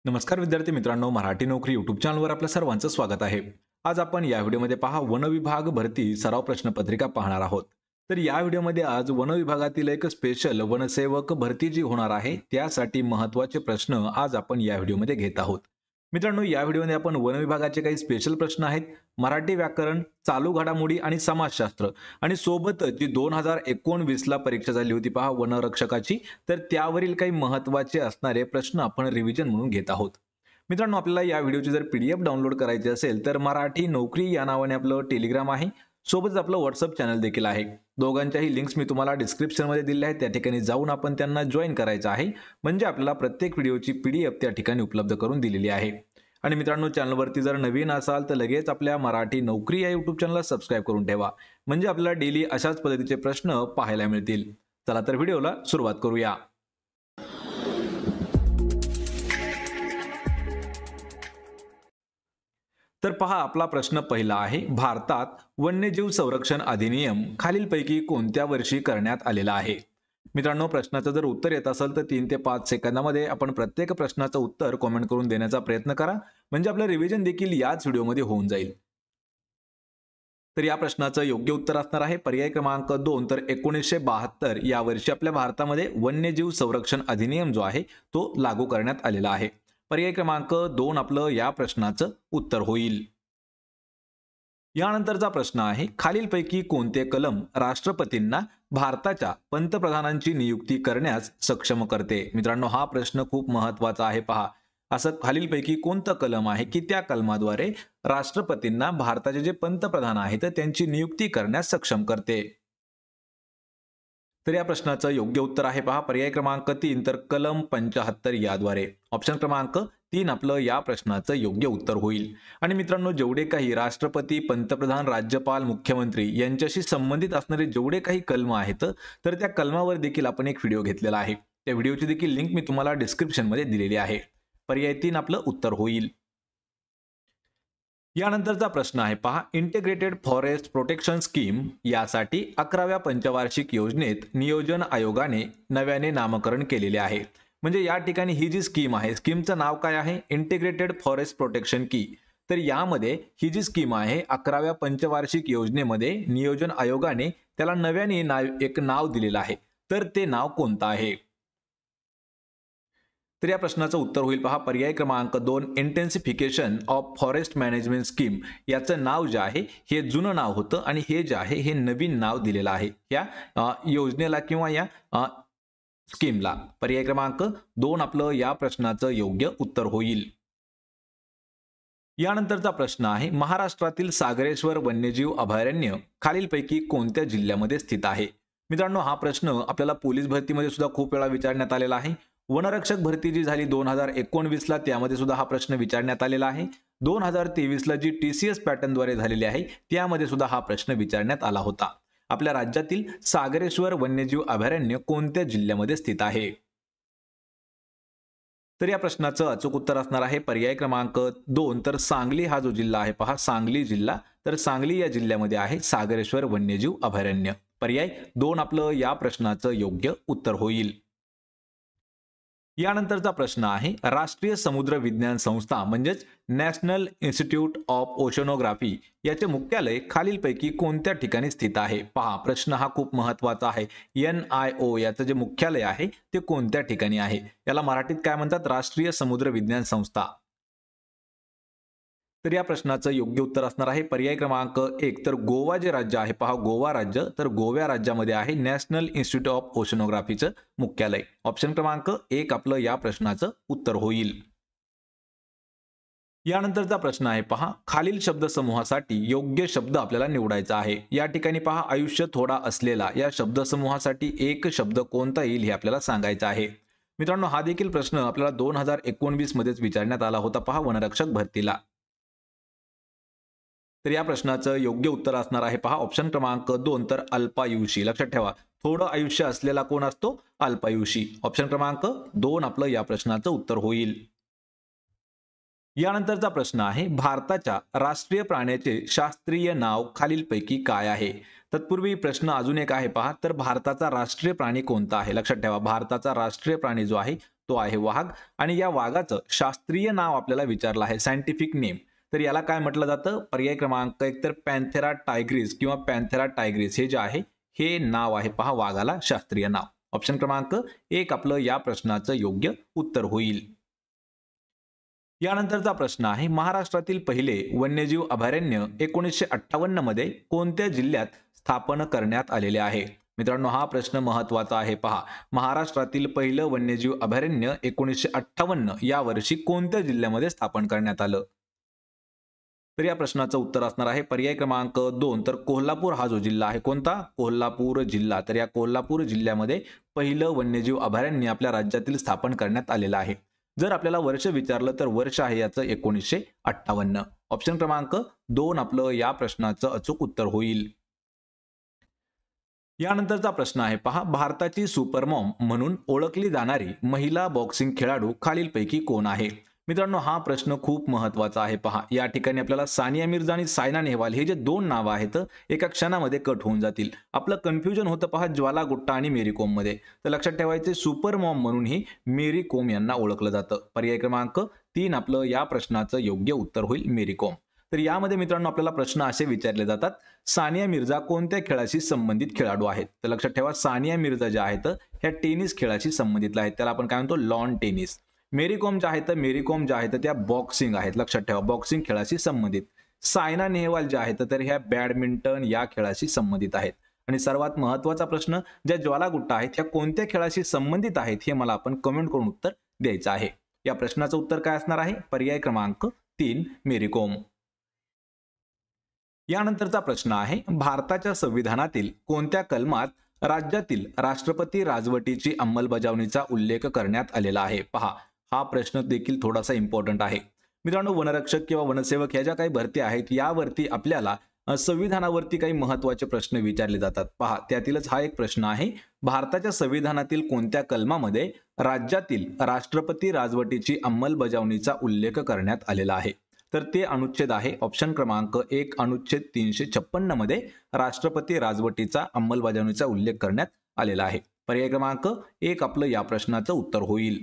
नमस्कार विद्यार्थी मित्रांनो, मराठी नोकरी यूट्यूब चॅनलवर आपल्या सर्वांचं स्वागत आहे। आज आपण या व्हिडिओमध्ये पहा वन विभाग भरती सराव प्रश्नपत्रिका पाहणार आहोत। तर या व्हिडिओमध्ये आज वन विभागातील एक स्पेशल वनसेवक भरती जी होणार आहे त्यासाठी महत्त्वाचे प्रश्न आज आपण या व्हिडिओमध्ये घेत आहोत। मित्रांनो, या व्हिडिओमध्ये आपण वन विभागाचे काही स्पेशल प्रश्न आहेत, मराठी व्याकरण, चालू घडामोडी आणि समाजशास्त्र आणि सोबत जी 2019 ला परीक्षा झाली होती पहा वनरक्षकाची, तर त्यावरील काही महत्त्वाचे असणारे प्रश्न आपण रिव्हिजन म्हणून घेत आहोत। मित्रांनो, आपल्याला या व्हिडिओची जर पीडीएफ डाउनलोड करायची असेल तर मराठी नोकरी या नावाने आपलं टेलिग्राम आहे, सोबतच आपलं व्हॉट्सअप चॅनल देखील आहे। दोघांच्याही लिंक्स मी तुम्हाला डिस्क्रिप्शनमध्ये दिल्या आहेत, त्या ठिकाणी जाऊन आपण त्यांना जॉईन करायचं आहे, म्हणजे आपल्याला प्रत्येक व्हिडिओची पीडीएफ त्या ठिकाणी उपलब्ध करून दिलेली आहे। आणि मित्रांनो, चॅनलवरती जर नवीन असाल तर लगेच आपल्या मराठी नोकरी या यूट्यूब चॅनलला सबस्क्राईब करून ठेवा, म्हणजे आपल्याला डेली अशाच पद्धतीचे प्रश्न पाहायला मिळतील। चला तर व्हिडिओला सुरुवात करूया। तर पहा, आपला प्रश्न पहिला आहे, भारतात वन्यजीव संरक्षण अधिनियम खालीलपैकी कोणत्या वर्षी करण्यात आलेला आहे? मित्रांनो, प्रश्नाचं जर उत्तर येत असेल तर 3 ते 5 सेकंदामध्ये आपण प्रत्येक प्रश्नाचं उत्तर कमेंट करून देण्याचा प्रयत्न करा, म्हणजे आपलं रिव्हिजन देखील याच व्हिडिओमध्ये होऊन जाईल। तर या प्रश्नाचं योग्य उत्तर असणार आहे पर्याय क्रमांक 2। तर 1972 या वर्षी आपल्या भारतामध्ये वन्यजीव संरक्षण अधिनियम जो आहे तो लागू करण्यात आलेला आहे। पर्याय क्रमांक 2 आपलं या प्रश्नाचं उत्तर होईल। यानंतरचा प्रश्न आहे, खालीलपैकी कोणते कलम राष्ट्रपतींना भारताच्या पंतप्रधानांची नियुक्ती करण्यास सक्षम करते? मित्रांनो, हा प्रश्न खूप महत्त्वाचा आहे। पहा, असं खालीलपैकी कोणतं कलम आहे की त्या कलमाद्वारे राष्ट्रपतींना भारताचे जे पंतप्रधान आहेत त्यांची नियुक्ती करण्यास सक्षम करते? तर या प्रश्नाचं योग्य उत्तर आहे पहा पर्याय क्रमांक 3। तर कलम 75 याद्वारे। ऑप्शन क्रमांक 3 आपलं या प्रश्नाचं योग्य उत्तर होईल। आणि मित्रांनो, जेवढे काही राष्ट्रपती, पंतप्रधान, राज्यपाल, मुख्यमंत्री यांच्याशी संबंधित असणारे जेवढे काही कलम आहेत तर त्या कलमावर देखील आपण एक व्हिडिओ घेतलेला आहे, त्या व्हिडिओची देखील लिंक मी तुम्हाला डिस्क्रिप्शनमध्ये दिलेली आहे। पर्याय 3 आपलं उत्तर होईल। यानंतरचा प्रश्न आहे पहा, इंटिग्रेटेड फॉरेस्ट प्रोटेक्शन स्कीम यासाठी 11व्या पंचवार्षिक योजनेत नियोजन आयोगाने नव्याने नामकरण केलेले आहे। म्हणजे या ठिकाणी ही जी स्कीम आहे, स्कीमचं नाव काय आहे? इंटिग्रेटेड फॉरेस्ट प्रोटेक्शन की। तर यामध्ये ही जी स्कीम आहे 11व्या पंचवार्षिक योजनेमध्ये नियोजन आयोगाने त्याला नव्याने एक नाव दिलेलं आहे, तर ते नाव कोणतं आहे? तर या प्रश्नाचं उत्तर होईल पहा पर्याय क्रमांक 2, इंटेन्सिफिकेशन ऑफ फॉरेस्ट मॅनेजमेंट स्कीम। याचं नाव जे आहे हे जुनं नाव होतं आणि हे जे आहे हे नवीन नाव दिलेलं आहे या योजनेला किंवा या स्कीमला। पर्याय क्रमांक 2 आपलं या प्रश्नाचं योग्य उत्तर होईल। यानंतरचा प्रश्न आहे, महाराष्ट्रातील सागरेश्वर वन्यजीव अभयारण्य खालीलपैकी कोणत्या जिल्ह्यामध्ये स्थित आहे? मित्रांनो, हा प्रश्न आपल्याला पोलीस भरतीमध्ये सुद्धा खूप वेळा विचारण्यात आलेला आहे। वनरक्षक भरती जी झाली 2019 ला त्यामध्ये सुद्धा हा प्रश्न विचारण्यात आलेला आहे। 2023 ला जी TCS पॅटर्नद्वारे झालेली आहे त्यामध्ये सुद्धा हा प्रश्न विचारण्यात आला होता। आपल्या राज्यातील सागरेश्वर वन्यजीव अभयारण्य कोणत्या जिल्ह्यामध्ये स्थित आहे? तर या प्रश्नाचं अचूक उत्तर असणार आहे पर्याय क्रमांक 2। तर सांगली हा जो जिल्हा आहे पहा, सांगली जिल्हा, तर सांगली या जिल्ह्यामध्ये आहे सागरेश्वर वन्यजीव अभयारण्य। पर्याय 2 आपलं या प्रश्नाचं योग्य उत्तर होईल। यानंतरचा प्रश्न आहे, राष्ट्रीय समुद्र विज्ञान संस्था म्हणजेच नॅशनल इन्स्टिट्यूट ऑफ ओशनोग्राफी याचे मुख्यालय खालीलपैकी कोणत्या ठिकाणी स्थित आहे? पहा, प्रश्न हा खूप महत्त्वाचा आहे। NIO याचं जे मुख्यालय आहे ते कोणत्या ठिकाणी आहे? याला मराठीत काय म्हणतात? राष्ट्रीय समुद्र विज्ञान संस्था। तर या प्रश्नाचं योग्य उत्तर असणार आहे पर्याय क्रमांक 1। तर गोवा जे राज्य आहे पहा, गोवा राज्य, तर गोवा राज्यामध्ये आहे नॅशनल इन्स्टिट्यूट ऑफ ओशनोग्राफीचं मुख्यालय। ऑप्शन क्रमांक 1 आपलं या प्रश्नाचं उत्तर होईल। यानंतरचा प्रश्न आहे पहा, खालील शब्दसमूहासाठी योग्य शब्द आपल्याला निवडायचा आहे। या ठिकाणी पहा, आयुष्य थोडा असलेला या शब्दसमूहासाठी एक शब्द कोणता येईल हे आपल्याला सांगायचं आहे। मित्रांनो, हा देखील प्रश्न आपल्याला 2019 मध्येच विचारण्यात आला होता पहा वनरक्षक भरतीला। तर या प्रश्नाचं योग्य उत्तर असणार आहे पहा ऑप्शन क्रमांक 2। तर अल्पायुषी। लक्षात ठेवा, थोडं आयुष्य असलेला कोण असतो? अल्पायुषी। ऑप्शन क्रमांक 2 आपलं या प्रश्नाचं उत्तर होईल। यानंतरचा प्रश्न आहे, भारताच्या राष्ट्रीय प्राण्याचे शास्त्रीय नाव खालीलपैकी काय आहे? तत्पूर्वी प्रश्न अजून एक आहे पहा, तर भारताचा राष्ट्रीय प्राणी कोणता आहे? लक्षात ठेवा, भारताचा राष्ट्रीय प्राणी जो आहे तो आहे वाघ. आणि या वाघाचं शास्त्रीय नाव आपल्याला विचारलं आहे, सायंटिफिक नेम. तर याला काय म्हटलं जातं? पर्याय क्रमांक 1 तर पॅन्थेरा टायग्रिस किंवा पॅन्थेरा टायग्रिस हे जे आहे हे नाव आहे पहा वाघाला शास्त्रीय नाव. ऑप्शन क्रमांक 1 आपलं या प्रश्नाचं योग्य उत्तर होईल. यानंतरचा प्रश्न आहे, महाराष्ट्रातील पहिले वन्यजीव अभयारण्य 1958 मध्ये कोणत्या जिल्ह्यात स्थापन करण्यात आलेले आहे? मित्रांनो, हा प्रश्न महत्वाचा आहे पहा. महाराष्ट्रातील पहिलं वन्यजीव अभयारण्य 1958 या वर्षी कोणत्या जिल्ह्यामध्ये स्थापन करण्यात आलं? तर या प्रश्नाचं उत्तर असणार आहे पर्याय क्रमांक 2 तर कोल्हापूर हा जो जिल्हा आहे, कोणता? कोल्हापूर जिल्हा. तर या कोल्हापूर जिल्ह्यामध्ये पहिलं वन्यजीव अभयारण्य आपल्या राज्यातील स्थापन करण्यात आलेलं आहे. जर आपल्याला वर्ष विचारलं तर वर्ष आहे याचं 1958. ऑप्शन क्रमांक 2 आपलं या प्रश्नाचं अचूक उत्तर होईल. यानंतरचा प्रश्न आहे पहा, भारताची सुपरमॉम म्हणून ओळखली जाणारी महिला बॉक्सिंग खेळाडू खालीलपैकी कोण आहे? मित्रांनो, हा प्रश्न खूप महत्वाचा आहे पहा. या ठिकाणी आपल्याला सानिया मिर्झा आणि सायना नेहवाल हे जे दोन नावं आहेत एका क्षणामध्ये कट होऊन जातील. आपलं कन्फ्युजन होतं पहा ज्वाला गुट्टा आणि मेरी कोम मध्ये. तर लक्षात ठेवायचे सुपर मॉम म्हणूनही मेरी कोम यांना ओळखलं जातं. पर्याय क्रमांक 3 आपलं या प्रश्नाचं योग्य उत्तर होईल मेरी कोम. तर यामध्ये मित्रांनो आपल्याला प्रश्न असे विचारले जातात, सानिया मिर्झा कोणत्या खेळाशी संबंधित खेळाडू आहेत? तर लक्षात ठेवा सानिया मिर्झा ज्या आहेत ह्या टेनिस खेळाशी संबंधित आहेत, त्याला आपण काय म्हणतो लॉन टेनिस. मेरी कॉम ज्या आहेत मेरी कॉम ज्या आहेत त्या बॉक्सिंग आहेत, लक्षात ठेवा बॉक्सिंग खेळाशी संबंधित. सायना नेहवाल ज्या आहेत तर ह्या बॅडमिंटन या खेळाशी संबंधित आहेत. आणि सर्वात महत्वाचा प्रश्न, ज्या ज्वाला गुट्टा आहेत ह्या कोणत्या खेळाशी संबंधित आहेत हे मला आपण कमेंट करून उत्तर द्यायचं आहे. या प्रश्नाचं उत्तर काय असणार आहे? पर्याय क्रमांक 3 मेरी कॉम. यानंतरचा प्रश्न आहे, भारताच्या संविधानातील कोणत्या कलमात राज्यातील राष्ट्रपती राजवटीची अंमलबजावणीचा उल्लेख करण्यात आलेला आहे? पहा, हा प्रश्न देखील थोडासा इम्पॉर्टंट आहे. मित्रांनो, वनरक्षक किंवा वनसेवक ह्या ज्या काही भरती आहेत यावरती आपल्याला संविधानावरती काही महत्त्वाचे प्रश्न विचारले जातात. पहा, त्यातीलच हा एक प्रश्न आहे, भारताच्या संविधानातील कोणत्या कलमामध्ये राज्यातील राष्ट्रपती राजवटीची अंमलबजावणीचा उल्लेख करण्यात आलेला आहे? तर ते अनुच्छेद आहे ऑप्शन क्रमांक 1 अनुच्छेद 356 मध्ये राष्ट्रपती राजवटीचा अंमलबजावणीचा उल्लेख करण्यात आलेला आहे. पर्याय क्रमांक 1 आपलं या प्रश्नाचं उत्तर होईल.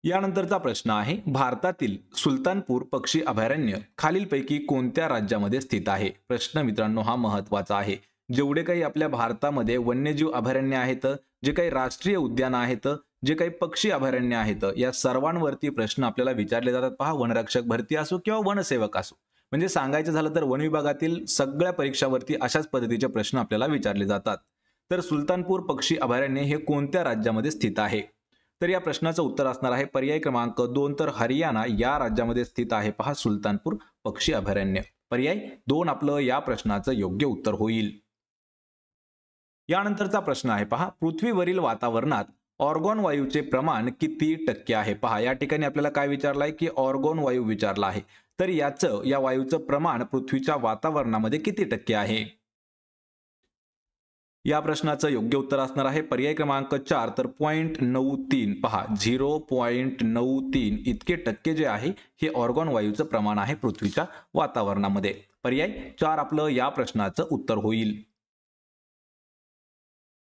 यानंतरचा प्रश्न आहे, भारतातील सुलतानपूर पक्षी अभयारण्य खालीलपैकी कोणत्या राज्यामध्ये स्थित आहे? प्रश्न मित्रांनो हा महत्वाचा आहे. जेवढे काही आपल्या भारतामध्ये वन्यजीव अभयारण्य आहेत, जे काही राष्ट्रीय उद्यान आहेत, जे काही पक्षी अभयारण्य आहेत, या सर्वांवरती प्रश्न आपल्याला विचारले जातात. पहा, वनरक्षक भरती असो किंवा वनसेवक असो, म्हणजे सांगायचं झालं तर वन विभागातील सगळ्या परीक्षावरती अशाच पद्धतीचे प्रश्न आपल्याला विचारले जातात. तर सुलतानपूर पक्षी अभयारण्य हे कोणत्या राज्यामध्ये स्थित आहे? तर या प्रश्नाचं उत्तर असणार आहे पर्याय क्रमांक 2 तर हरियाणा या राज्यामध्ये स्थित आहे पहा सुलतानपूर पक्षी अभयारण्य. पर्याय 2 आपलं या प्रश्नाचं योग्य उत्तर होईल. यानंतरचा प्रश्न आहे पहा, पृथ्वीवरील वातावरणात ऑर्गॉन वायूचे प्रमाण किती टक्के आहे? पहा, या ठिकाणी आपल्याला काय विचारलं आहे की ऑर्गॉन वायू विचारला आहे. तर या वायूचं प्रमाण पृथ्वीच्या वातावरणामध्ये किती टक्के आहे? या प्रश्नाचं योग्य उत्तर असणार आहे पर्याय क्रमांक 4 तर 0.93. पहा, 0.93 इतके टक्के जे आहे हे ऑर्गॉन वायूचं प्रमाण आहे पृथ्वीच्या वातावरणामध्ये. पर्याय 4 आपलं या प्रश्नाचं उत्तर होईल.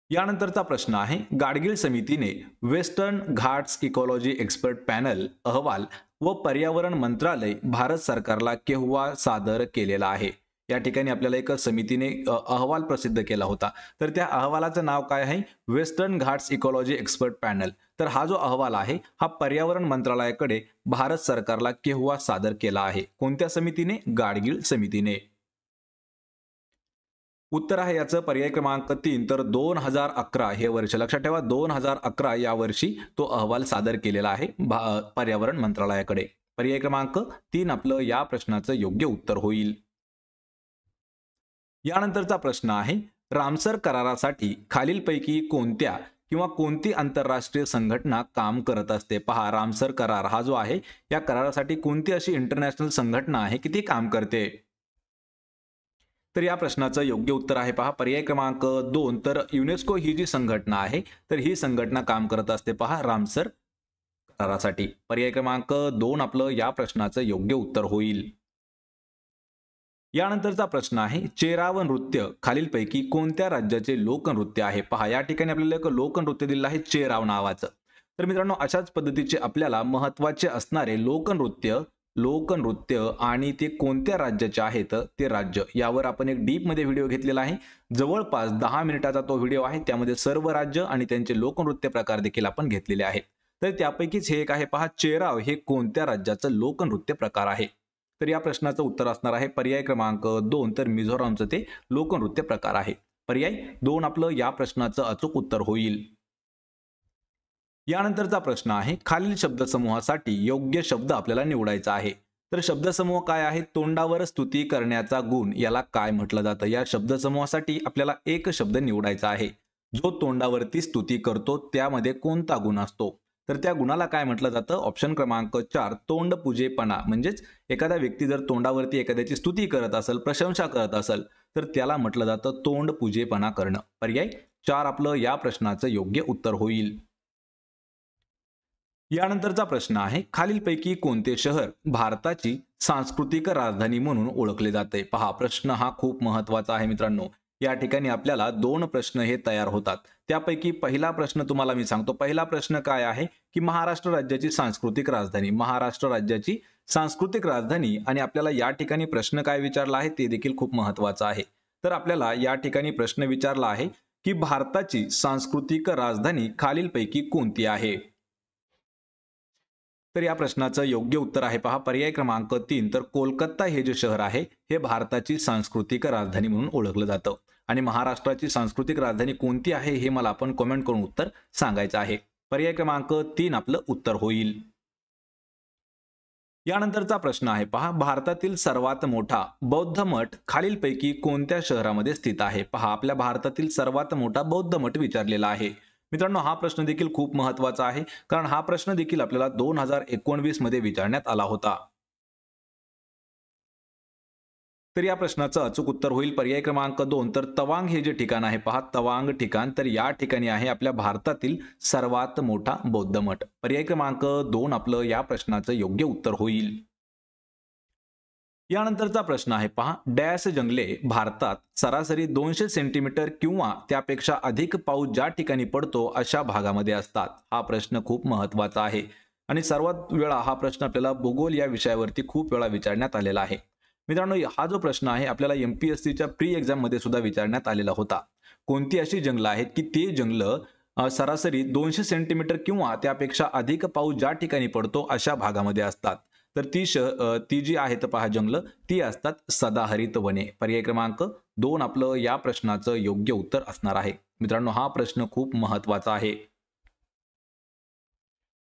यानंतरचा प्रश्न आहे, गाडगीळ समितीने western Ghats ecology expert panel अहवाल व पर्यावरण मंत्रालय भारत सरकारला केव्हा सादर केलेला आहे? या ठिकाणी आपल्याला एक समितीने अहवाल प्रसिद्ध केला होता. तर त्या अहवालाचं नाव काय आहे? Western Ghats ecology expert panel. तर हा जो अहवाल आहे हा पर्यावरण मंत्रालयाकडे भारत सरकारला केव्हा सादर केला आहे? कोणत्या समितीने? गाडगीळ समितीने. उत्तर आहे याचं पर्याय क्रमांक 3 तर 2011 हे वर्ष. लक्षात ठेवा 2011 या वर्षी तो अहवाल सादर केलेला आहे पर्यावरण मंत्रालयाकडे. पर्याय क्रमांक 3 आपलं या प्रश्नाचं योग्य उत्तर होईल. यानंतरचा प्रश्न आहे, रामसर करारासाठी खालीलपैकी कोणत्या किंवा कोणती आंतरराष्ट्रीय संघटना काम करत असते? पहा, रामसर करार हा जो आहे या करारासाठी कोणती अशी इंटरनॅशनल संघटना आहे की ती काम करते? तर या प्रश्नाचं योग्य उत्तर आहे पहा पर्याय क्रमांक 2 तर युनेस्को ही जी संघटना आहे तर ही संघटना काम करत असते पहा रामसर करारासाठी. पर्याय क्रमांक 2 आपलं या प्रश्नाचं योग्य उत्तर होईल. यानंतरचा प्रश्न आहे, चेराव नृत्य खालीलपैकी कोणत्या राज्याचे लोकनृत्य आहे? पहा, या ठिकाणी आपल्याला एक लोकनृत्य दिलेलं आहे चेराव नावाचं. तर मित्रांनो, अशाच पद्धतीचे आपल्याला महत्त्वाचे असणारे लोकनृत्य आणि ते कोणत्या राज्याचे आहेत ते राज्य, यावर आपण एक डीपमध्ये व्हिडिओ घेतलेला आहे. जवळपास 10 मिनिटाचा तो व्हिडिओ आहे. त्यामध्ये सर्व राज्य आणि त्यांचे लोकनृत्य प्रकार देखील आपण घेतलेले आहेत. तर त्यापैकीच हे एक आहे पहा, चेराव हे कोणत्या राज्याचं लोकनृत्य प्रकार आहे? तर या प्रश्नाचं उत्तर असणार आहे पर्याय क्रमांक 2, तर मिझोरामचं ते लोकनृत्य प्रकार आहे. पर्याय 2 आपलं या प्रश्नाचं अचूक उत्तर होईल. यानंतरचा प्रश्न आहे, खालील शब्दसमूहासाठी योग्य शब्द आपल्याला निवडायचा आहे. तर शब्दसमूह काय आहे? तोंडावर स्तुती करण्याचा गुण याला काय म्हटलं जातं? या शब्दसमूहासाठी आपल्याला एक शब्द निवडायचा आहे. जो तोंडावरती स्तुती करतो त्यामध्ये कोणता गुण असतो? तर त्या गुणाला काय म्हटलं जातं? ऑप्शन क्रमांक 4, तोंडपूजेपणा. म्हणजेच एखादा व्यक्ती जर तोंडावरती एखाद्याची स्तुती करत असेल, प्रशंसा करत असेल, तर त्याला म्हटलं जातं तोंडपूजेपणा करणं. पर्याय 4 आपलं या प्रश्नाचं योग्य उत्तर होईल. यानंतरचा प्रश्न आहे, खालीलपैकी कोणते शहर भारताची सांस्कृतिक राजधानी म्हणून ओळखले जाते? पहा, प्रश्न हा खूप महत्वाचा आहे मित्रांनो. या ठिकाणी आपल्याला 2 प्रश्न हे तयार होतात. त्यापैकी पहिला प्रश्न तुम्हाला मी सांगतो. पहिला प्रश्न काय आहे की महाराष्ट्र राज्याची सांस्कृतिक राजधानी, महाराष्ट्र राज्याची सांस्कृतिक राजधानी. आणि आपल्याला या ठिकाणी प्रश्न काय विचारला आहे ते देखील खूप महत्वाचं आहे. तर आपल्याला या ठिकाणी प्रश्न विचारला आहे की भारताची सांस्कृतिक राजधानी खालीलपैकी कोणती आहे? तर या प्रश्नाचं योग्य उत्तर आहे पहा, पर्याय क्रमांक 3, तर कोलकाता हे जे शहर आहे हे भारताची सांस्कृतिक राजधानी म्हणून ओळखलं जातं. आणि महाराष्ट्राची सांस्कृतिक राजधानी कोणती आहे हे मला आपण कमेंट करून उत्तर सांगायचं आहे. पर्याय क्रमांक 3 आपलं उत्तर होईल. यानंतरचा प्रश्न आहे पहा, भारतातील सर्वात मोठा बौद्ध मठ खालीलपैकी कोणत्या शहरामध्ये स्थित आहे? पहा, आपल्या भारतातील सर्वात मोठा बौद्ध मठ विचारलेला आहे. मित्रांनो, हा प्रश्न देखील खूप महत्वाचा आहे, कारण हा प्रश्न देखील आपल्याला 2019 मध्ये विचारण्यात आला होता. तर या प्रश्नाचं अचूक उत्तर होईल पर्याय क्रमांक 2, तर तवांग हे जे ठिकाण आहे पहा, तवांग ठिकाण, तर या ठिकाणी आहे आपल्या भारतातील सर्वात मोठा बौद्ध मठ. पर्याय क्रमांक 2 आपलं या प्रश्नाचं योग्य उत्तर होईल. यानंतरचा प्रश्न आहे पहा, डॅश जंगले भारतात सरासरी 200 सेंटीमीटर किंवा त्यापेक्षा अधिक पाऊस ज्या ठिकाणी पडतो अशा भागामध्ये असतात. हा प्रश्न खूप महत्वाचा आहे आणि सर्वात वेळा हा प्रश्न आपल्याला भूगोल या विषयावरती खूप वेळा विचारण्यात आलेला आहे. मित्रांनो, हा जो प्रश्न आहे आपल्याला MPSCच्या प्री एक्झाम मध्ये सुद्धा विचारण्यात आलेला होता. कोणती अशी जंगलं आहेत की ते जंगलं सरासरी 200 सेंटीमीटर किंवा त्यापेक्षा अधिक पाऊस ज्या ठिकाणी पडतो अशा भागामध्ये असतात? तर ती जी आहेत पहा जंगलं, ती असतात सदाहरित वने. पर्याय क्रमांक 2 आपलं या प्रश्नाचं योग्य उत्तर असणार आहे. मित्रांनो, हा प्रश्न खूप महत्वाचा आहे.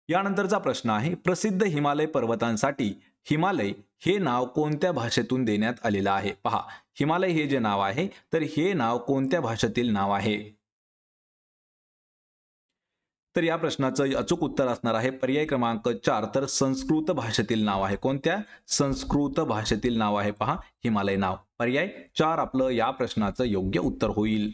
यानंतरचा प्रश्न आहे, प्रसिद्ध हिमालय पर्वतांसाठी हिमालय हे नाव कोणत्या भाषेतून देण्यात आलेलं आहे? पहा, हिमालय हे जे नाव आहे तर हे नाव कोणत्या भाषेतील नाव आहे? तर या प्रश्नाचं अचूक उत्तर असणार आहे पर्याय क्रमांक 4, तर संस्कृत भाषेतील नाव आहे. कोणत्या? संस्कृत भाषेतील नाव आहे पहा हिमालय नाव. पर्याय 4 आपलं या प्रश्नाचं योग्य उत्तर होईल.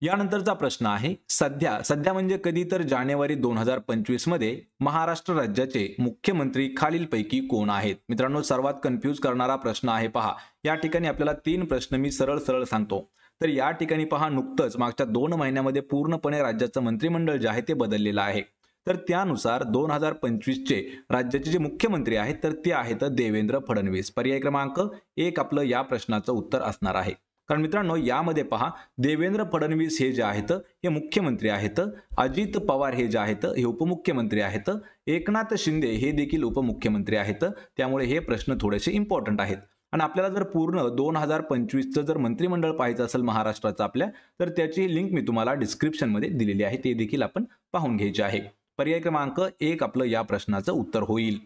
यानंतरचा प्रश्न आहे, सध्या म्हणजे कधी, तर जानेवारी 2025 मध्ये महाराष्ट्र राज्याचे मुख्यमंत्री खालीलपैकी कोण आहेत? मित्रांनो, सर्वात कन्फ्यूज करणारा प्रश्न आहे पहा. या ठिकाणी आपल्याला 3 प्रश्न मी सरळ सरळ सांगतो. तर या ठिकाणी पहा, नुकतंच मागच्या 2 महिन्यामध्ये पूर्णपणे राज्याचं मंत्रिमंडळ जे आहे ते बदललेलं आहे. तर त्यानुसार 2025 चे राज्याचे जे मुख्यमंत्री आहेत तर ते आहेत देवेंद्र फडणवीस. पर्याय क्रमांक 1 आपलं या प्रश्नाचं उत्तर असणार आहे. कारण मित्रांनो, यामध्ये पहा, देवेंद्र फडणवीस हे जे आहेत हे मुख्यमंत्री आहेत, अजित पवार हे जे आहेत हे उपमुख्यमंत्री आहेत, एकनाथ शिंदे हे देखील उपमुख्यमंत्री आहेत. त्यामुळे हे प्रश्न थोडेसे इम्पॉर्टंट आहेत. आणि आपल्याला जर पूर्ण 2025चं जर मंत्रिमंडळ पाहायचं असेल महाराष्ट्राचं आपल्या, तर त्याची लिंक मी तुम्हाला डिस्क्रिप्शनमध्ये दिलेली आहे, ते देखील आपण पाहून घ्यायचे आहे. पर्याय क्रमांक 1 आपलं या प्रश्नाचं उत्तर होईल.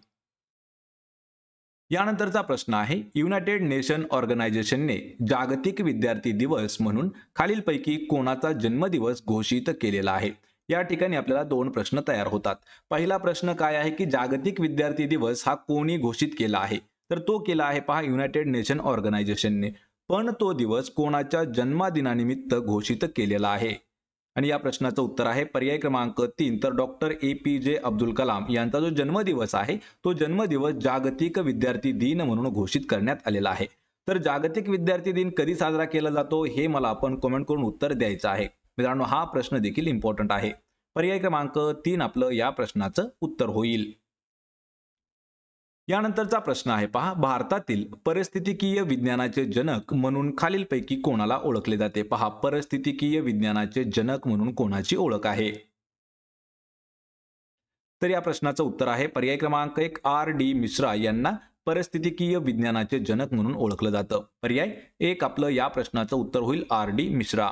यानंतरचा प्रश्न आहे, युनायटेड नेशन ऑर्गनायझेशनने जागतिक विद्यार्थी दिवस म्हणून खालीलपैकी कोणाचा जन्मदिवस घोषित केलेला आहे? या ठिकाणी आपल्याला 2 प्रश्न तयार होतात. पहिला प्रश्न काय आहे की जागतिक विद्यार्थी दिवस हा कोणी घोषित केला आहे? तर तो केला आहे पहा युनायटेड नेशन ऑर्गनायझेशनने. पण तो दिवस कोणाच्या जन्मदिनानिमित्त घोषित केलेला आहे? आणि या प्रश्नाचं उत्तर आहे पर्याय क्रमांक 3, तर डॉक्टर APJ अब्दुल कलाम यांचा जो जन्मदिवस आहे तो जन्मदिवस जागतिक विद्यार्थी दिन म्हणून घोषित करण्यात आलेला आहे. तर जागतिक विद्यार्थी दिन कधी साजरा केला जातो हे मला आपण कमेंट करून उत्तर द्यायचं आहे. मित्रांनो, हा प्रश्न देखील इम्पॉर्टंट आहे. पर्याय क्रमांक 3 आपलं या प्रश्नाचं उत्तर होईल. यानंतरचा प्रश्न आहे पहा, भारतातील परिस्थितिकीय विज्ञानाचे जनक म्हणून खालीलपैकी कोणाला ओळखले जाते? पहा, परिस्थितिकीय विज्ञानाचे जनक म्हणून कोणाची ओळख आहे? तर या प्रश्नाचं उत्तर आहे पर्याय क्रमांक 1 R.D. मिश्रा यांना परिस्थितिकीय विज्ञानाचे जनक म्हणून ओळखलं जातं. पर्याय 1 आपलं या प्रश्नाचं उत्तर होईल R.D. मिश्रा.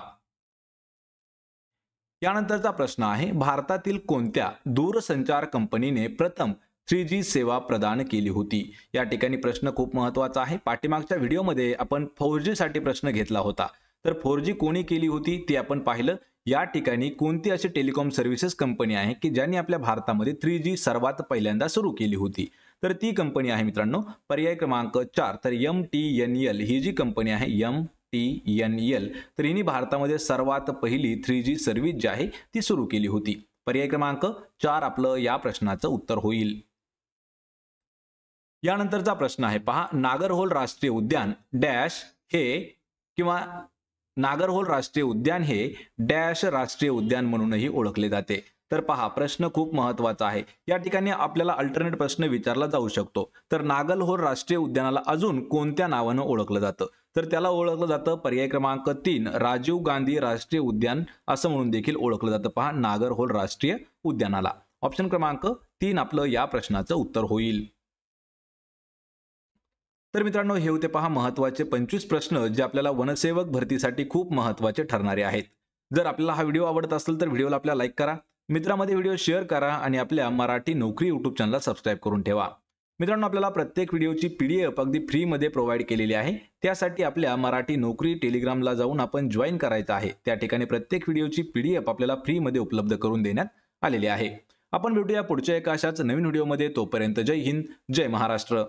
यानंतरचा प्रश्न आहे, भारतातील कोणत्या दूरसंचार कंपनीने प्रथम 3G सेवा प्रदान केली होती? या ठिकाणी प्रश्न खूप महत्त्वाचा आहे. पाठीमागच्या व्हिडिओमध्ये आपण 4G साठी प्रश्न घेतला होता. तर 4G कोणी केली होती ते आपण पाहिलं. या ठिकाणी कोणती अशी टेलिकॉम सर्व्हिसेस कंपनी आहे की ज्यांनी आपल्या भारतामध्ये 3G सर्वात पहिल्यांदा सुरू केली होती? तर ती कंपनी आहे मित्रांनो पर्याय क्रमांक 4 तर MTNL ही जी कंपनी आहे MTNL तर हिने भारतामध्ये सर्वात पहिली 3G सर्व्हिस जी आहे ती सुरू केली होती. पर्याय क्रमांक 4 आपलं या प्रश्नाचं उत्तर होईल. यानंतरचा प्रश्न आहे पहा, नागरहोल राष्ट्रीय उद्यान डॅश हे किंवा नागरहोल राष्ट्रीय उद्यान हे डॅश राष्ट्रीय उद्यान म्हणूनही ओळखले जाते. तर पहा प्रश्न खूप महत्त्वाचा आहे. या ठिकाणी आपल्याला अल्टरनेट प्रश्न विचारला जाऊ शकतो. तर नागरहोल राष्ट्रीय उद्यानाला अजून कोणत्या नावानं ओळखलं जातं? तर त्याला ओळखलं जातं पर्याय क्रमांक 3 राजीव गांधी राष्ट्रीय उद्यान असं म्हणून देखील ओळखलं जातं. पहा नागरहोल राष्ट्रीय उद्यानाला. ऑप्शन क्रमांक 3 आपलं या प्रश्नाचं उत्तर होईल. तर मित्रांनो हे होते पहा महत्त्वाचे 25 प्रश्न जे आपल्याला वनसेवक भरतीसाठी खूप महत्त्वाचे ठरणारे आहेत. जर आपल्याला हा व्हिडिओ आवडत असेल तर व्हिडिओला आपल्याला लाईक करा, मित्रांमध्ये व्हिडिओ शेअर करा आणि आपल्या मराठी नोकरी YouTube चॅनलला सबस्क्राईब करून ठेवा. मित्रांनो आपल्याला प्रत्येक व्हिडिओची PDF अगदी फ्रीमध्ये प्रोव्हाइड केलेली आहे. त्यासाठी आपल्या मराठी नोकरी टेलिग्रामला जाऊन आपण जॉईन करायचं आहे. त्या ठिकाणी प्रत्येक व्हिडिओची PDF आपल्याला फ्रीमध्ये उपलब्ध करून देण्यात आलेली आहे. आपण भेटूया पुढच्या एका अशाच नवीन व्हिडिओमध्ये. तोपर्यंत जय हिंद, जय महाराष्ट्र.